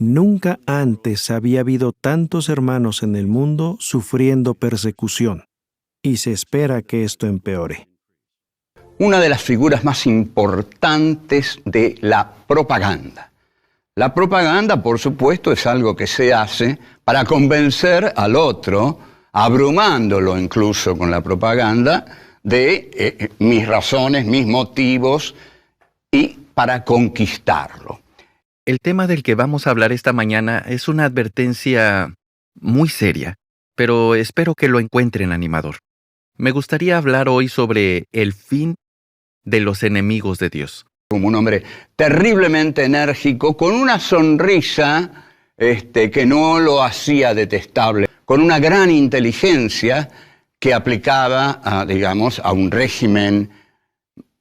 Nunca antes había habido tantos hermanos en el mundo sufriendo persecución, y se espera que esto empeore. Una de las figuras más importantes de la propaganda. La propaganda, por supuesto, es algo que se hace para convencer al otro, abrumándolo incluso con la propaganda, de mis razones, mis motivos, y para conquistarlo. El tema del que vamos a hablar esta mañana es una advertencia muy seria, pero espero que lo encuentren animador. Me gustaría hablar hoy sobre el fin de los enemigos de Dios. Como un hombre terriblemente enérgico, con una sonrisa que no lo hacía detestable, con una gran inteligencia que aplicaba, a un régimen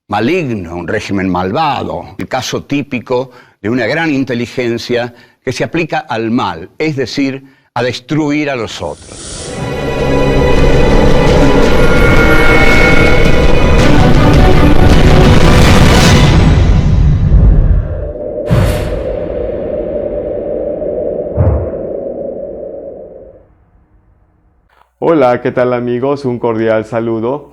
maligno, un régimen malvado. El caso típico de una gran inteligencia que se aplica al mal, es decir, a destruir a los otros. Hola, ¿qué tal amigos? Un cordial saludo.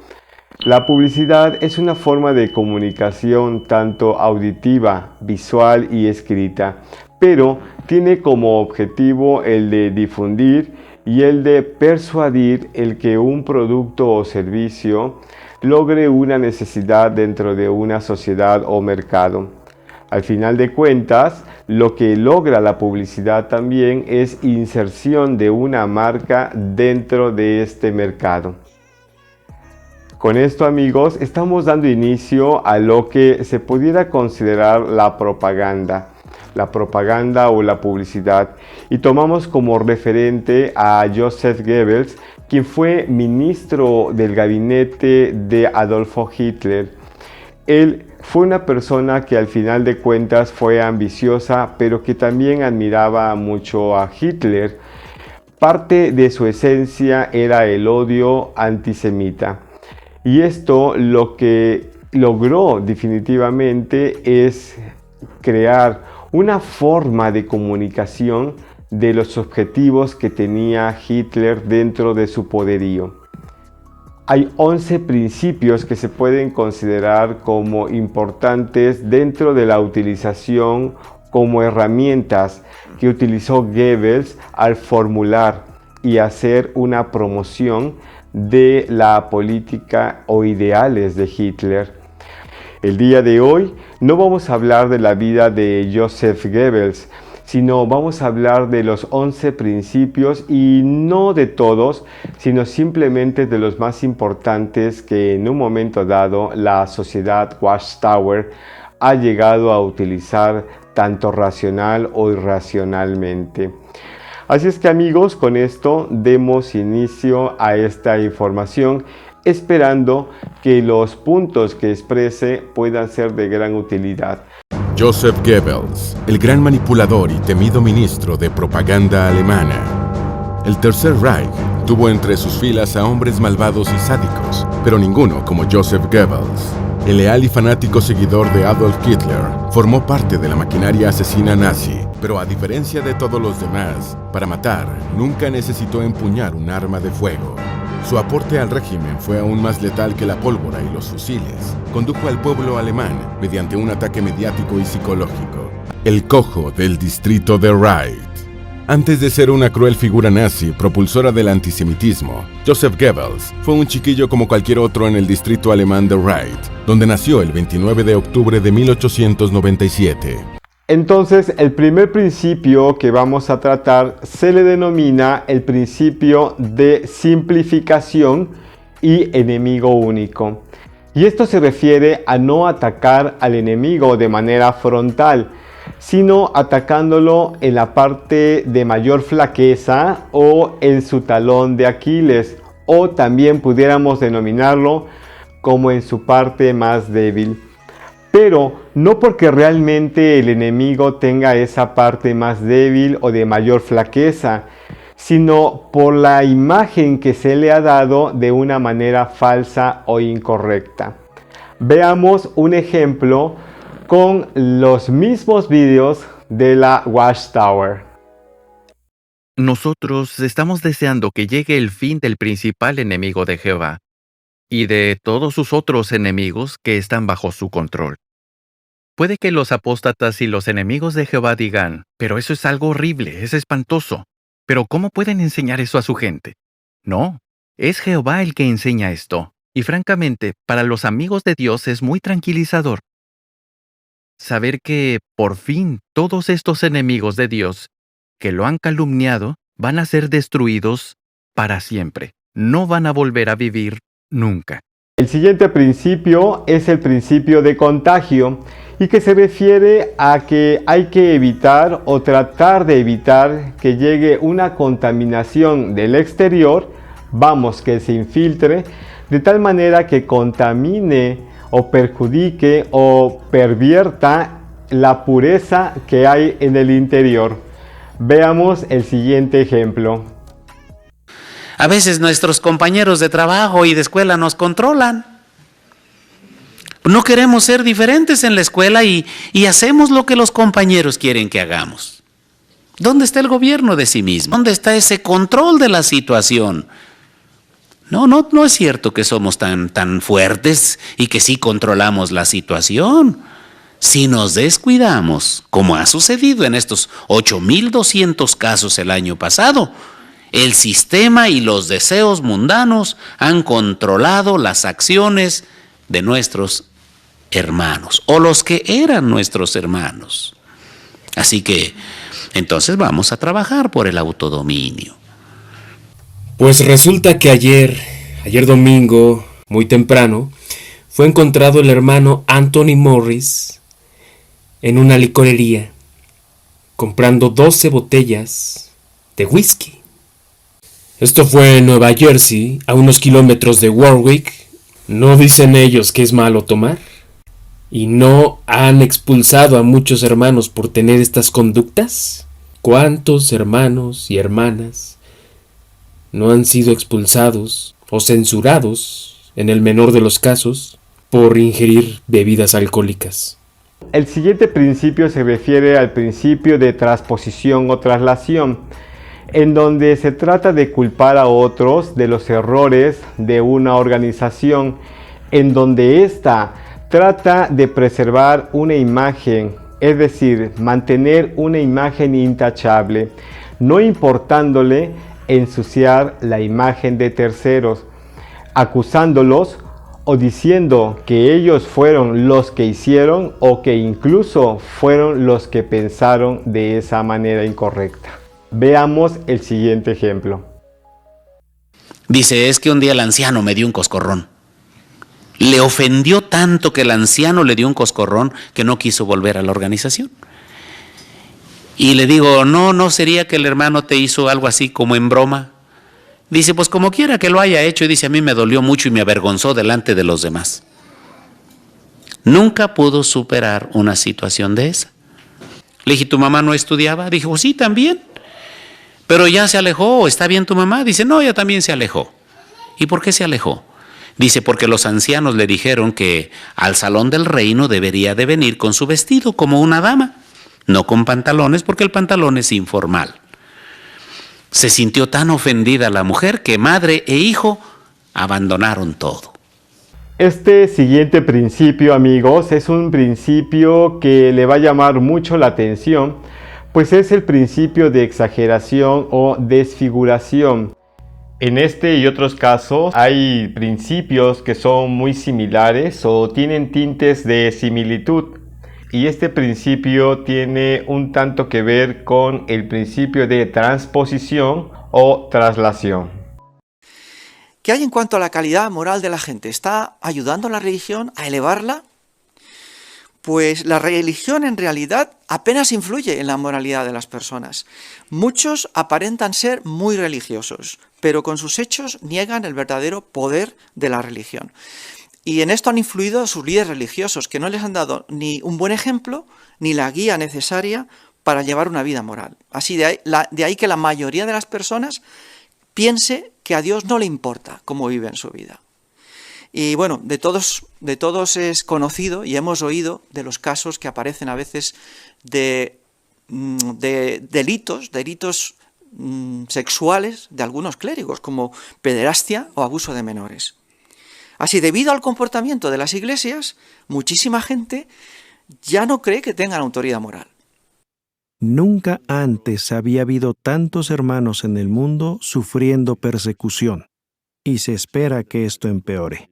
La publicidad es una forma de comunicación tanto auditiva, visual y escrita, pero tiene como objetivo el de difundir y el de persuadir el que un producto o servicio logre una necesidad dentro de una sociedad o mercado. Al final de cuentas, lo que logra la publicidad también es inserción de una marca dentro de este mercado. Con esto, amigos, estamos dando inicio a lo que se pudiera considerar la propaganda o la publicidad, y tomamos como referente a Joseph Goebbels, quien fue ministro del gabinete de Adolfo Hitler. Él fue una persona que al final de cuentas fue ambiciosa, pero que también admiraba mucho a Hitler. Parte de su esencia era el odio antisemita. Y esto lo que logró definitivamente es crear una forma de comunicación de los objetivos que tenía Hitler dentro de su poderío. Hay 11 principios que se pueden considerar como importantes dentro de la utilización como herramientas que utilizó Goebbels al formular y hacer una promoción de la política o ideales de Hitler. El día de hoy no vamos a hablar de la vida de Joseph Goebbels, sino vamos a hablar de los 11 principios, y no de todos, sino simplemente de los más importantes que en un momento dado la sociedad Watchtower ha llegado a utilizar tanto racional o irracionalmente. Así es que amigos, con esto demos inicio a esta información, esperando que los puntos que exprese puedan ser de gran utilidad. Joseph Goebbels, el gran manipulador y temido ministro de propaganda alemana. El Tercer Reich tuvo entre sus filas a hombres malvados y sádicos, pero ninguno como Joseph Goebbels. El leal y fanático seguidor de Adolf Hitler formó parte de la maquinaria asesina nazi, pero a diferencia de todos los demás, para matar nunca necesitó empuñar un arma de fuego. Su aporte al régimen fue aún más letal que la pólvora y los fusiles. Condujo al pueblo alemán mediante un ataque mediático y psicológico. El cojo del distrito de Reich. Antes de ser una cruel figura nazi propulsora del antisemitismo, Joseph Goebbels fue un chiquillo como cualquier otro en el distrito alemán de Reich, donde nació el 29 de octubre de 1897. Entonces, el primer principio que vamos a tratar se le denomina el principio de simplificación y enemigo único. Y esto se refiere a no atacar al enemigo de manera frontal, sino atacándolo en la parte de mayor flaqueza o en su talón de Aquiles, o también pudiéramos denominarlo como en su parte más débil. Pero no porque realmente el enemigo tenga esa parte más débil o de mayor flaqueza, sino por la imagen que se le ha dado de una manera falsa o incorrecta. Veamos un ejemplo con los mismos vídeos de la Watchtower. Nosotros estamos deseando que llegue el fin del principal enemigo de Jehová y de todos sus otros enemigos que están bajo su control. Puede que los apóstatas y los enemigos de Jehová digan, pero eso es algo horrible, es espantoso. Pero ¿cómo pueden enseñar eso a su gente? No, es Jehová el que enseña esto. Y francamente, para los amigos de Dios es muy tranquilizador saber que, por fin, todos estos enemigos de Dios que lo han calumniado van a ser destruidos para siempre. No van a volver a vivir nunca. El siguiente principio es el principio de contagio y que se refiere a que hay que evitar o tratar de evitar que llegue una contaminación del exterior, que se infiltre, de tal manera que contamine o perjudique o pervierta la pureza que hay en el interior. Veamos el siguiente ejemplo. A veces nuestros compañeros de trabajo y de escuela nos controlan. No queremos ser diferentes en la escuela y hacemos lo que los compañeros quieren que hagamos. ¿Dónde está el gobierno de sí mismo? ¿Dónde está ese control de la situación? No es cierto que somos tan fuertes y que sí controlamos la situación. Si nos descuidamos, como ha sucedido en estos 8,200 casos el año pasado, el sistema y los deseos mundanos han controlado las acciones de nuestros hermanos, o los que eran nuestros hermanos. Así que, entonces vamos a trabajar por el autodominio. Pues resulta que ayer domingo, muy temprano, fue encontrado el hermano Anthony Morris en una licorería, comprando 12 botellas de whisky. Esto fue en Nueva Jersey, a unos kilómetros de Warwick. ¿No dicen ellos que es malo tomar? ¿Y no han expulsado a muchos hermanos por tener estas conductas? ¿Cuántos hermanos y hermanas no han sido expulsados o censurados, en el menor de los casos, por ingerir bebidas alcohólicas? El siguiente principio se refiere al principio de transposición o traslación, en donde se trata de culpar a otros de los errores de una organización, en donde ésta trata de preservar una imagen, es decir, mantener una imagen intachable, no importándole ensuciar la imagen de terceros, acusándolos o diciendo que ellos fueron los que hicieron o que incluso fueron los que pensaron de esa manera incorrecta. Veamos el siguiente ejemplo. Dice, es que un día el anciano me dio un coscorrón. Le ofendió tanto que el anciano le dio un coscorrón que no quiso volver a la organización. Y le digo, ¿no sería que el hermano te hizo algo así como en broma? Dice, pues como quiera que lo haya hecho. Y dice, a mí me dolió mucho y me avergonzó delante de los demás. Nunca pudo superar una situación de esa. Le dije, ¿tu mamá no estudiaba? Dijo, sí, también. Pero ya se alejó, ¿está bien tu mamá? Dice, no, ella también se alejó. ¿Y por qué se alejó? Dice, porque los ancianos le dijeron que al salón del reino debería de venir con su vestido como una dama, no con pantalones, porque el pantalón es informal. Se sintió tan ofendida la mujer que madre e hijo abandonaron todo. Este siguiente principio, amigos, es un principio que le va a llamar mucho la atención, pues es el principio de exageración o desfiguración. En este y otros casos hay principios que son muy similares o tienen tintes de similitud. Y este principio tiene un tanto que ver con el principio de transposición o traslación. ¿Qué hay en cuanto a la calidad moral de la gente? ¿Está ayudando a la religión a elevarla? Pues la religión en realidad apenas influye en la moralidad de las personas. Muchos aparentan ser muy religiosos, pero con sus hechos niegan el verdadero poder de la religión. Y en esto han influido sus líderes religiosos, que no les han dado ni un buen ejemplo, ni la guía necesaria para llevar una vida moral. Así de ahí que la mayoría de las personas piense que a Dios no le importa cómo viven su vida. Y bueno, de todos es conocido y hemos oído de los casos que aparecen a veces de de delitos sexuales de algunos clérigos, como pederastia o abuso de menores. Así, debido al comportamiento de las iglesias, muchísima gente ya no cree que tengan autoridad moral. Nunca antes había habido tantos hermanos en el mundo sufriendo persecución, y se espera que esto empeore.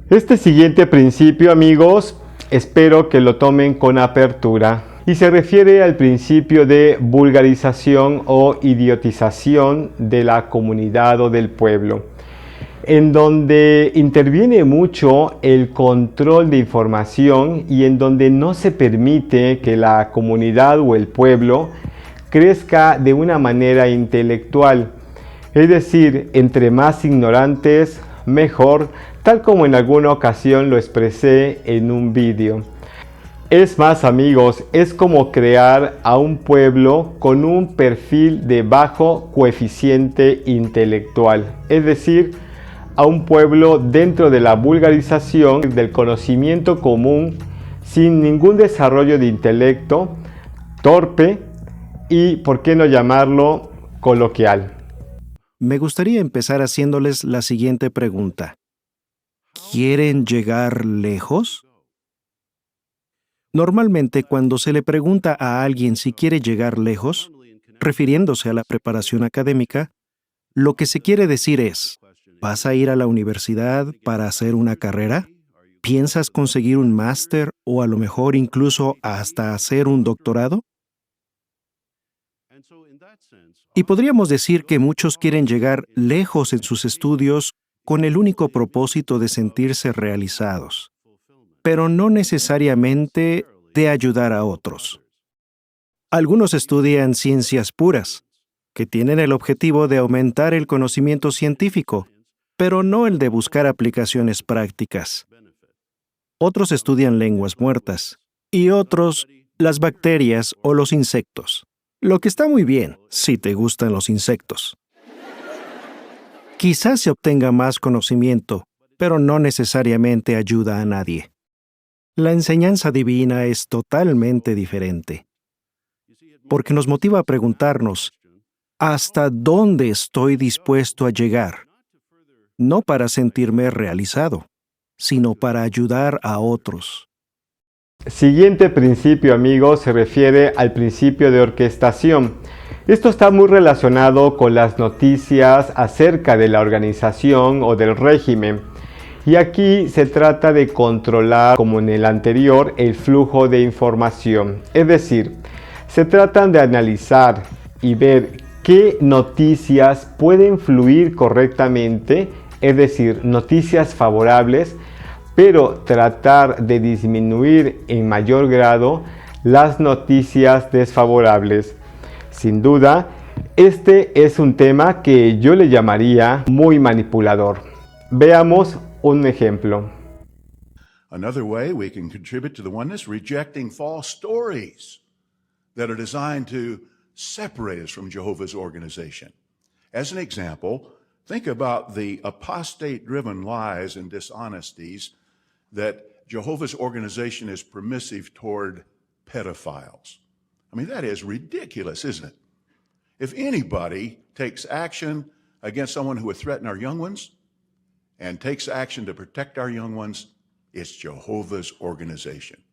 Este siguiente principio, amigos, espero que lo tomen con apertura y se refiere al principio de vulgarización o idiotización de la comunidad o del pueblo, en donde interviene mucho el control de información y en donde no se permite que la comunidad o el pueblo crezca de una manera intelectual. Es decir, entre más ignorantes, mejor, tal como en alguna ocasión lo expresé en un vídeo. Es más, amigos, es como crear a un pueblo con un perfil de bajo coeficiente intelectual, es decir, a un pueblo dentro de la vulgarización del conocimiento común, sin ningún desarrollo de intelecto, torpe y, ¿por qué no llamarlo, coloquial? Me gustaría empezar haciéndoles la siguiente pregunta. ¿Quieren llegar lejos? Normalmente, cuando se le pregunta a alguien si quiere llegar lejos, refiriéndose a la preparación académica, lo que se quiere decir es, ¿vas a ir a la universidad para hacer una carrera? ¿Piensas conseguir un máster o a lo mejor incluso hasta hacer un doctorado? Y podríamos decir que muchos quieren llegar lejos en sus estudios con el único propósito de sentirse realizados, pero no necesariamente de ayudar a otros. Algunos estudian ciencias puras, que tienen el objetivo de aumentar el conocimiento científico, pero no el de buscar aplicaciones prácticas. Otros estudian lenguas muertas, y otros las bacterias o los insectos, lo que está muy bien si te gustan los insectos. Quizás se obtenga más conocimiento, pero no necesariamente ayuda a nadie. La enseñanza divina es totalmente diferente, porque nos motiva a preguntarnos, ¿hasta dónde estoy dispuesto a llegar? No para sentirme realizado, sino para ayudar a otros. Siguiente principio, amigos, se refiere al principio de orquestación. Esto está muy relacionado con las noticias acerca de la organización o del régimen. Y aquí se trata de controlar, como en el anterior, el flujo de información. Es decir, se tratan de analizar y ver qué noticias pueden fluir correctamente, es decir, noticias favorables, pero tratar de disminuir en mayor grado las noticias desfavorables. Sin duda, este es un tema que yo le llamaría muy manipulador. Veamos un ejemplo. Another way we can contribute to the oneness, rejecting false stories that are designed to separate us from Jehovah's organization. As an example, think about the apostate-driven lies and dishonesties that Jehovah's organization is permissive toward pedophiles. I mean, that is ridiculous, isn't it? If anybody takes action against someone who would threaten our young ones and takes action to protect our young ones, it's Jehovah's organization.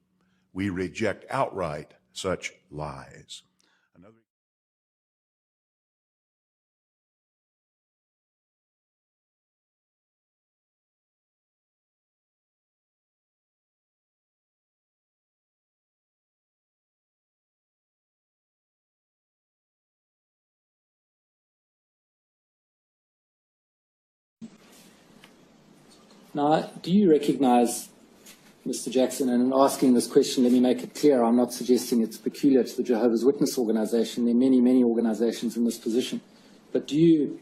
We reject outright such lies. Now, do you recognize, Mr. Jackson, and in asking this question, let me make it clear, I'm not suggesting it's peculiar to the Jehovah's Witness organization. There are many, many organizations in this position. But do you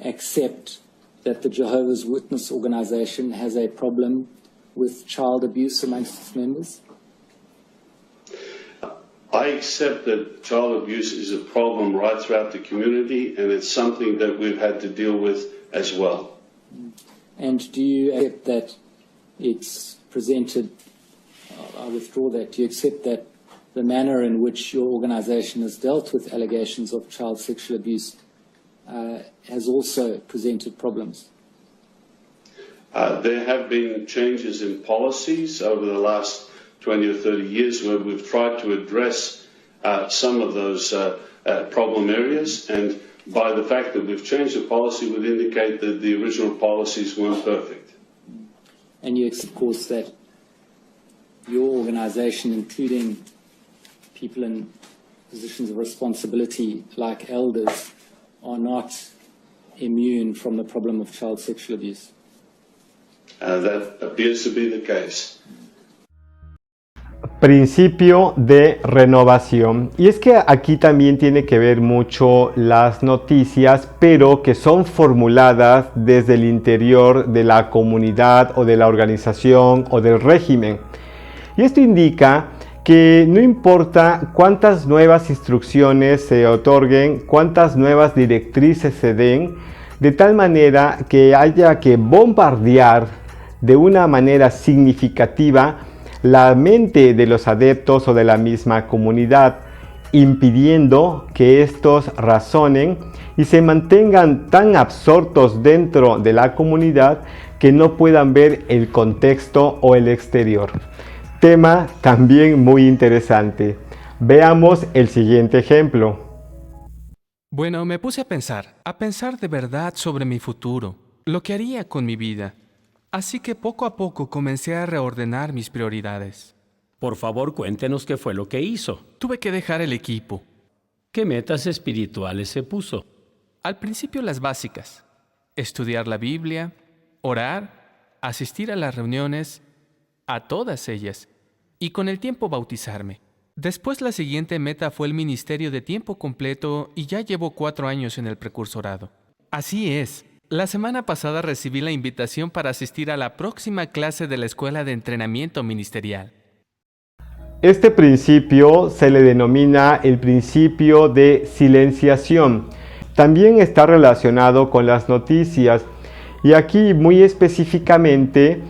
accept that the Jehovah's Witness organization has a problem with child abuse amongst its members? I accept that child abuse is a problem right throughout the community, and it's something that we've had to deal with as well. And do you accept that it's presented, I withdraw that, do you accept that the manner in which your organization has dealt with allegations of child sexual abuse has also presented problems? There have been changes in policies over the last 20 or 30 years where we've tried to address some of those problem areas, and by the fact that we've changed the policy would indicate that the original policies weren't perfect. And you accept, of course, that your organization, including people in positions of responsibility like elders, are not immune from the problem of child sexual abuse. That appears to be the case. Principio de renovación. Y es que aquí también tiene que ver mucho las noticias, pero que son formuladas desde el interior de la comunidad o de la organización o del régimen. Y esto indica que no importa cuántas nuevas instrucciones se otorguen, cuántas nuevas directrices se den, de tal manera que haya que bombardear de una manera significativa la mente de los adeptos o de la misma comunidad, impidiendo que estos razonen y se mantengan tan absortos dentro de la comunidad que no puedan ver el contexto o el exterior. Tema también muy interesante. Veamos el siguiente ejemplo. Bueno, me puse a pensar de verdad sobre mi futuro, lo que haría con mi vida. Así que poco a poco comencé a reordenar mis prioridades. Por favor, cuéntenos qué fue lo que hizo. Tuve que dejar el equipo. ¿Qué metas espirituales se puso? Al principio las básicas. Estudiar la Biblia, orar, asistir a las reuniones, a todas ellas, y con el tiempo bautizarme. Después la siguiente meta fue el ministerio de tiempo completo y ya llevo 4 años en el precursorado. Así es. La semana pasada recibí la invitación para asistir a la próxima clase de la Escuela de Entrenamiento Ministerial. Este principio se le denomina el principio de silenciación. También está relacionado con las noticias y aquí muy específicamente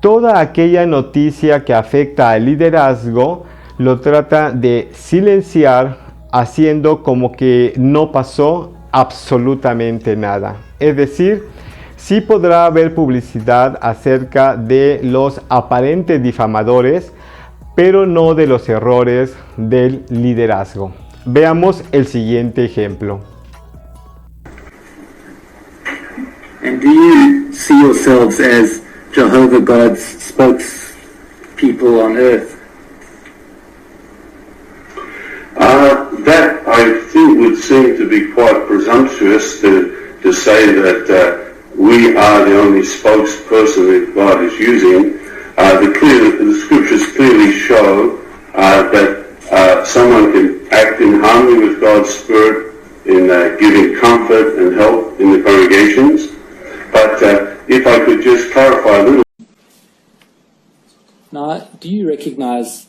toda aquella noticia que afecta al liderazgo lo trata de silenciar haciendo como que no pasó absolutamente nada. Es decir, sí podrá haber publicidad acerca de los aparentes difamadores, pero no de los errores del liderazgo. Veamos el siguiente ejemplo. And do you see yourselves as Jehovah God's spokespeople on earth? That I think would seem to be quite presumptuous to say that we are the only spokesperson that God is using. The scriptures clearly show that someone can act in harmony with God's Spirit in giving comfort and help in the congregations. But if I could just clarify a little. Now, do you recognize,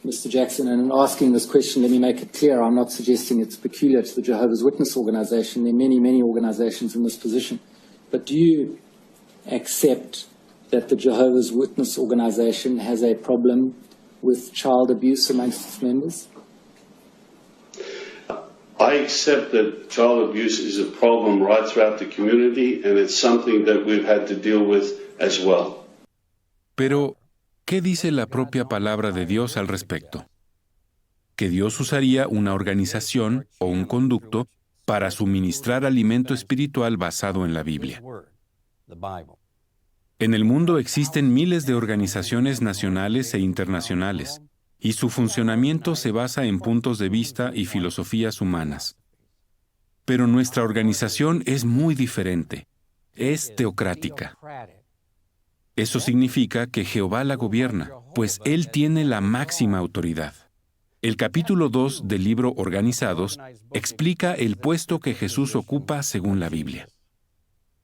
Mr. Jackson, and in asking this question, let me make it clear, I'm not suggesting it's peculiar to the Jehovah's Witness organization. There are many, many organizations in this position. But do you accept that the Jehovah's Witness organization has a problem with child abuse amongst its members? I accept that child abuse is a problem right throughout the community, and it's something that we've had to deal with as well. Pero, ¿qué dice la propia palabra de Dios al respecto? Que Dios usaría una organización o un conducto para suministrar alimento espiritual basado en la Biblia. En el mundo existen miles de organizaciones nacionales e internacionales, y su funcionamiento se basa en puntos de vista y filosofías humanas. Pero nuestra organización es muy diferente. Es teocrática. Eso significa que Jehová la gobierna, pues Él tiene la máxima autoridad. El capítulo 2 del libro Organizados explica el puesto que Jesús ocupa según la Biblia.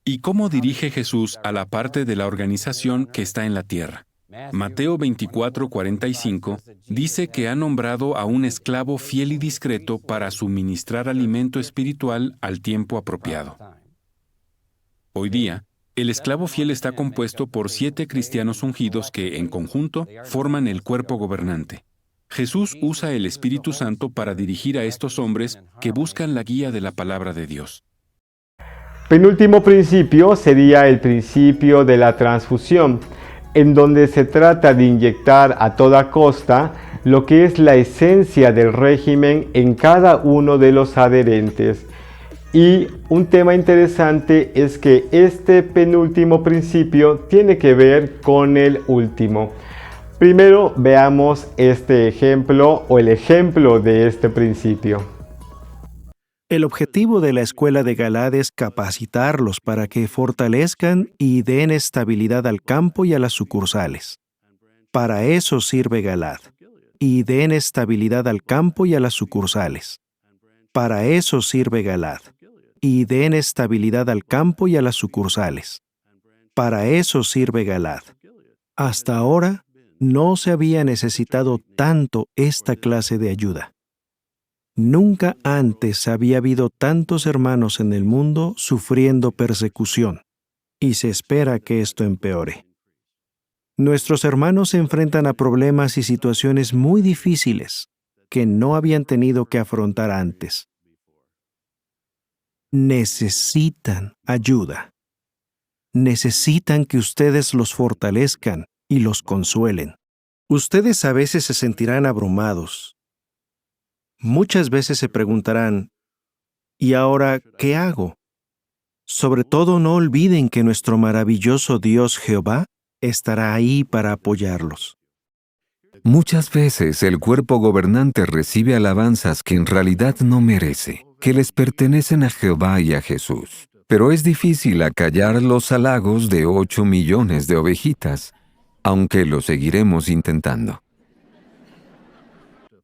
¿Y cómo dirige Jesús a la parte de la organización que está en la tierra? Mateo 24:45 dice que ha nombrado a un esclavo fiel y discreto para suministrar alimento espiritual al tiempo apropiado. Hoy día, el esclavo fiel está compuesto por 7 cristianos ungidos que, en conjunto, forman el cuerpo gobernante. Jesús usa el Espíritu Santo para dirigir a estos hombres que buscan la guía de la palabra de Dios. Penúltimo principio sería el principio de la transfusión, en donde se trata de inyectar a toda costa lo que es la esencia del régimen en cada uno de los adherentes. Y un tema interesante es que este penúltimo principio tiene que ver con el último. Primero veamos este ejemplo o el ejemplo de este principio. El objetivo de la escuela de Galaad es capacitarlos para que fortalezcan y den estabilidad al campo y a las sucursales. Para eso sirve Galaad, y den estabilidad al campo y a las sucursales. Para eso sirve Galaad, y den estabilidad al campo y a las sucursales. Para eso sirve Galaad. Hasta ahora, no se había necesitado tanto esta clase de ayuda. Nunca antes había habido tantos hermanos en el mundo sufriendo persecución, y se espera que esto empeore. Nuestros hermanos se enfrentan a problemas y situaciones muy difíciles que no habían tenido que afrontar antes. Necesitan ayuda. Necesitan que ustedes los fortalezcan y los consuelen. Ustedes a veces se sentirán abrumados. Muchas veces se preguntarán, ¿y ahora qué hago? Sobre todo no olviden que nuestro maravilloso Dios Jehová estará ahí para apoyarlos. Muchas veces el cuerpo gobernante recibe alabanzas que en realidad no merece, que les pertenecen a Jehová y a Jesús. Pero es difícil acallar los halagos de 8 millones de ovejitas, aunque lo seguiremos intentando.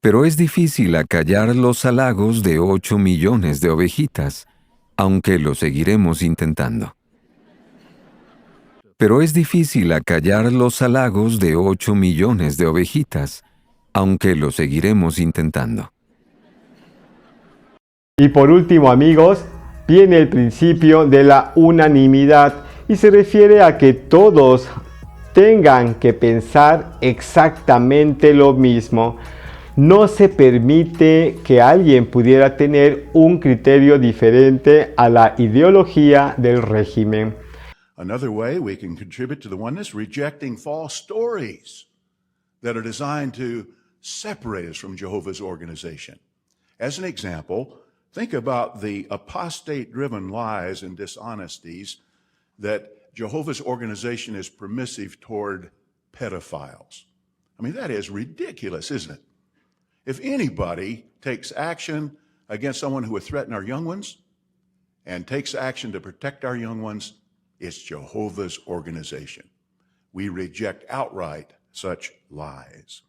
Pero es difícil acallar los halagos de 8 millones de ovejitas, aunque lo seguiremos intentando. Pero es difícil acallar los halagos de 8 millones de ovejitas, aunque lo seguiremos intentando. Y por último, amigos, viene el principio de la unanimidad y se refiere a que todos tengan que pensar exactamente lo mismo. No se permite que alguien pudiera tener un criterio diferente a la ideología del régimen. Another way we can contribute to the oneness, rejecting false stories that are designed to separate us from Jehovah's organization. As an example, think about the apostate-driven lies and dishonesties that Jehovah's organization is permissive toward pedophiles. I mean, that is ridiculous, isn't it? If anybody takes action against someone who would threaten our young ones and takes action to protect our young ones, it's Jehovah's organization. We reject outright such lies.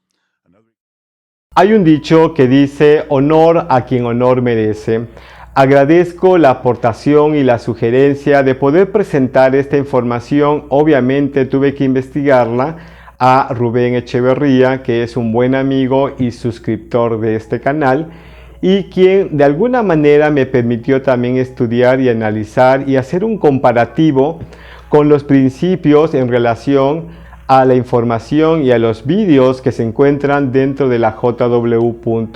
Hay un dicho que dice, honor a quien honor merece. Agradezco la aportación y la sugerencia de poder presentar esta información. Obviamente tuve que investigarla a Rubén Echeverría, que es un buen amigo y suscriptor de este canal, y quien de alguna manera me permitió también estudiar y analizar y hacer un comparativo con los principios en relación a la información y a los vídeos que se encuentran dentro de la jw.org.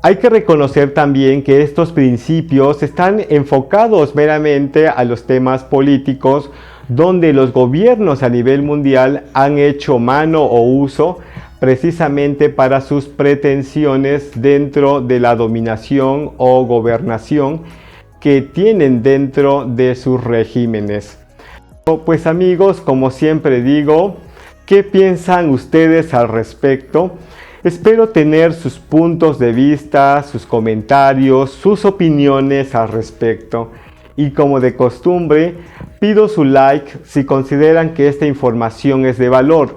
Hay que reconocer también que estos principios están enfocados meramente a los temas políticos, donde los gobiernos a nivel mundial han hecho mano o uso precisamente para sus pretensiones dentro de la dominación o gobernación que tienen dentro de sus regímenes. Pues amigos, como siempre digo, ¿qué piensan ustedes al respecto? Espero tener sus puntos de vista, sus comentarios, sus opiniones al respecto. Y como de costumbre, pido su like si consideran que esta información es de valor.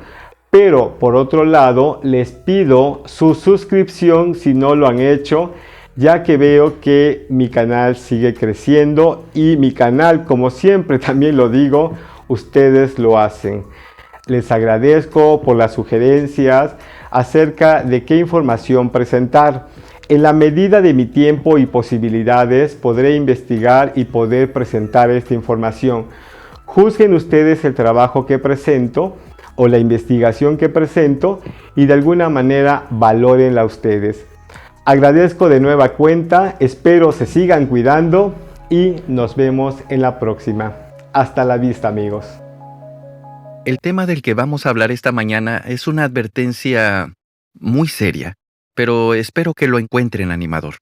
Pero por otro lado, les pido su suscripción si no lo han hecho, ya que veo que mi canal sigue creciendo y mi canal, como siempre también lo digo, ustedes lo hacen. Les agradezco por las sugerencias acerca de qué información presentar. En la medida de mi tiempo y posibilidades podré investigar y poder presentar esta información. Juzguen ustedes el trabajo que presento. o la investigación que presento y de alguna manera valórenla ustedes. Agradezco de nueva cuenta, espero se sigan cuidando y nos vemos en la próxima. Hasta la vista, amigos. El tema del que vamos a hablar esta mañana es una advertencia muy seria, pero espero que lo encuentren animador.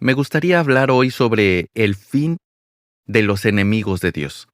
Me gustaría hablar hoy sobre el fin de los enemigos de Dios.